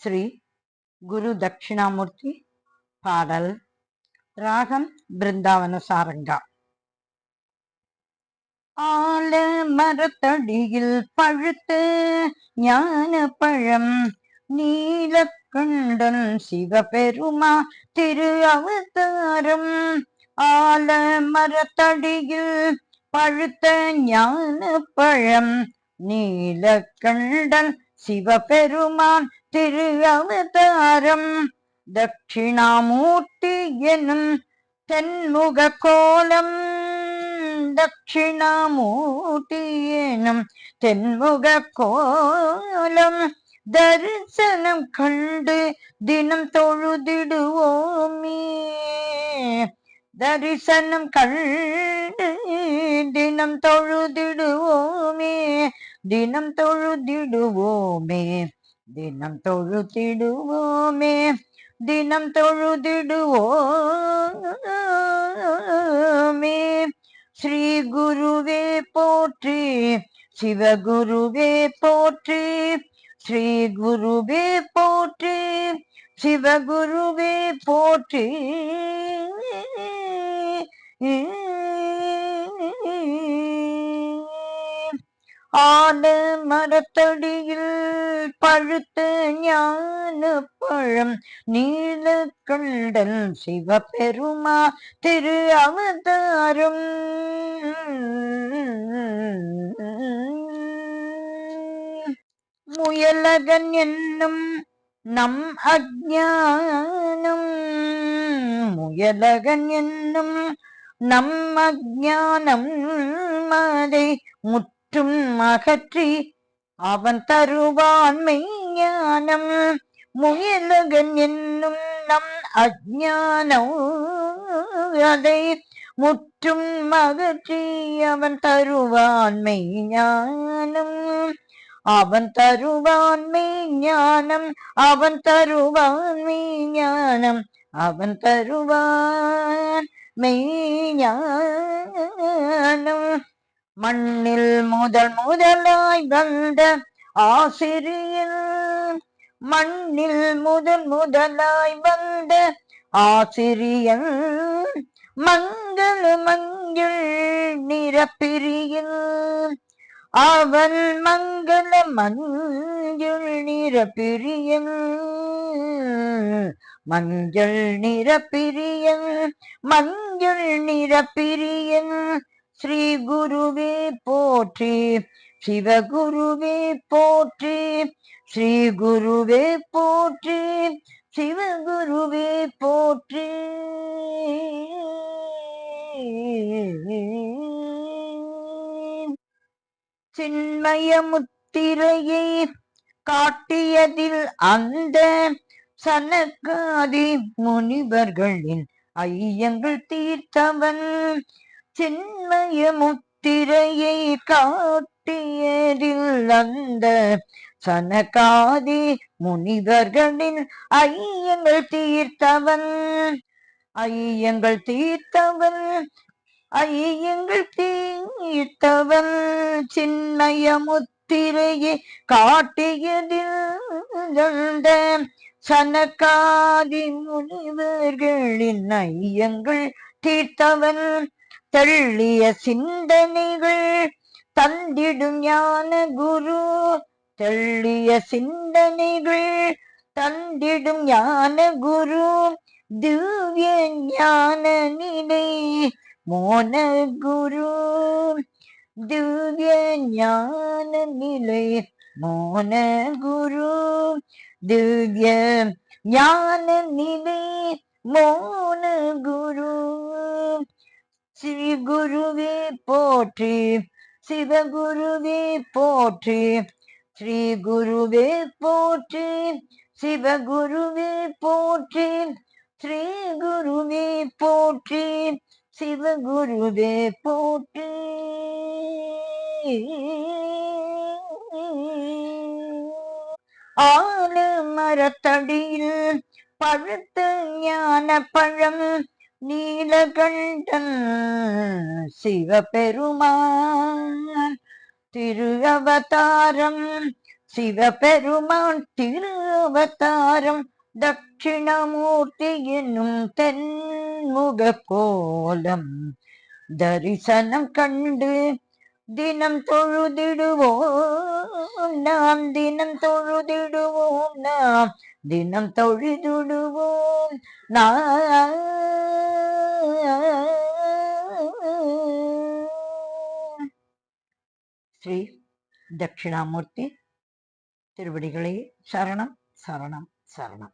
ஸ்ரீ குரு தட்சிணாமூர்த்தி. பாடல். ராகம் பிருந்தாவன சாரங்கா. ஆல மரத்தடியில் பழுத்த ஞான பழம் நீலக்கண்டன் சிவபெருமா திரு அவதாரம். ஆல மரத்தடியில் பழுத்த ஞான பழம் நீலக்கண்டன் சிவபெருமான் திரு அவதாரம். தட்சிணாமூர்த்தி எனும் தென்முக கோலம். தட்சிணாமூர்த்தி எனும் தென்முக கோலம் தரிசனம் கண்டு தினம் தொழுதிடுவோமே. தரிசனம் கண்டு தினம் தொழுதிடுவோமே. தினம் தொழுதிடுவோமே. தினம் தொழுதிடுவோமே. தினம் தொழுதிடுவோமே. ஸ்ரீ குருவே போற்றி, சிவகுருவே போற்றி. ஸ்ரீ குருவே போற்றி, சிவகுருவே போற்றி. ஆல மரத்தடியில் பழுத்த ஞான பழம் நீலக்கண்டன் சிவபெருமா திரு அவதாரம். முயலகன் என்னும் நம் அஞ்ஞானம். முயலகன் என்னும் நம் அஞ்ஞானம் அதை முற்றும் அகற்றி அவன் தருவான் மெய்ஞானம். முயலகன் என்னும் நம் அஞ்ஞானம் அதை முற்றும் அகற்றி அவன் தருவான் மெய்ஞானம். அவன் தருவான் மெய்ஞானம். அவன் தருவான் மெய்ஞானம். அவன் தருவான் மெய்ஞானம். மண்ணில் முதலாய் வந்த ஆசிரியர். மண்ணில் முதலாய் வந்த ஆசிரியர் மங்கள மஞ்சள் நிறப்பிரியில். அவன் மங்கள மஞ்சள் நிறப்பிரியன். மஞ்சள் நிறப்பிரியன். மஞ்சள் நிறப்பிரியன். ஸ்ரீ குருவே போற்றி, சிவகுருவே போற்றி. ஸ்ரீ குருவே போற்றி, சிவகுருவே போற்றி. சின்மய முத்திரையை காட்டியதில் அந்த சனகாதி முனிவர்களின் ஐயங்கள் தீர்த்தவன். சின்மய முத்திரையை காட்டியதில் அந்த சனகாதி முனிவர்களின் ஐயங்கள் தீர்த்தவன். ஐயங்கள் தீர்த்தவன். ஐயங்கள் தீர்த்தவன். சின்மய முத்திரையை காட்டியதில் சனகாதி முனிவர்களின் ஐயங்கள் தீர்த்தவன். தெள்ளிய சிந்தனைகள் தந்திடும் ஞான குரு. தெள்ளிய சிந்தனைகள் தந்திடும் ஞான குரு. திவ்ய ஞான நிலை மோன குரு. திவ்ய ஞான நிலை மோன குரு. திவ்ய ஞான நிலை மோன குரு. ஸ்ரீ குருவே போற்றி, சிவகுருவே போற்றி. ஸ்ரீ குருவே போற்றி, சிவகுருவே போற்றி. ஸ்ரீ குருவே போற்றி, சிவகுருவே போற்றி. ஆல மரத்தடியில் பழுத்த ஞான பழம் நீலகண்டன் சிவபெருமான் திரு அவதாரம். சிவபெருமான் திருவதாரம் தட்சிணாமூர்த்தி என்னும் தென்முக கோலம் தரிசனம் கண்டு தினம் தொழுதிடுவோம் நாம், தினம் தொழுதிடுவோம் நாம், தினம் தொழுதிடுவோம் நாம். ஸ்ரீ தட்சிணாமூர்த்தி திருவடிகளே சரணம் சரணம் சரணம்.